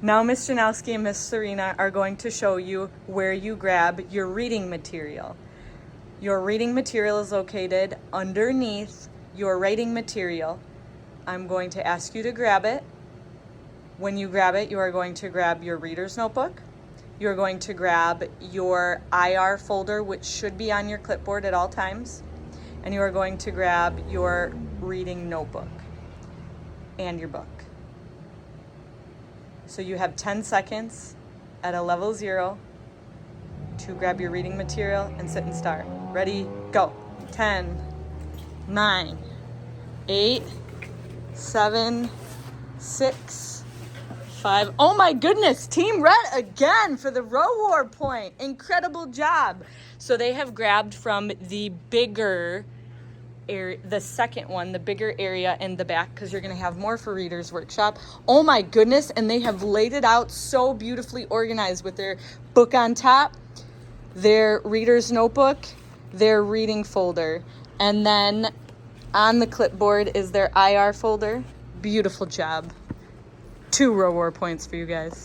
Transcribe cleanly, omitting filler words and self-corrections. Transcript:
Now Ms. Janowski and Ms. Serena are going to show you where you grab your reading material. Your reading material is located underneath your writing material. I'm going to ask you to grab it. When you grab it, you are going to grab your reader's notebook. You're going to grab your IR folder, which should be on your clipboard at all times. And you are going to grab your reading notebook and your book. So you have 10 seconds at a level 0 to grab your reading material and sit and start. Ready, go. 10, 9, 8, 7, 6, 5. Oh my goodness, Team Red again for the reward point. Incredible job. So they have grabbed from the bigger area, the second one, the bigger area in the back, because you're going to have more for Reader's Workshop. Oh my goodness, and they have laid it out so beautifully organized with their book on top, their reader's notebook, their reading folder, and then on the clipboard is their IR folder. Beautiful job. 2 reward points for you guys.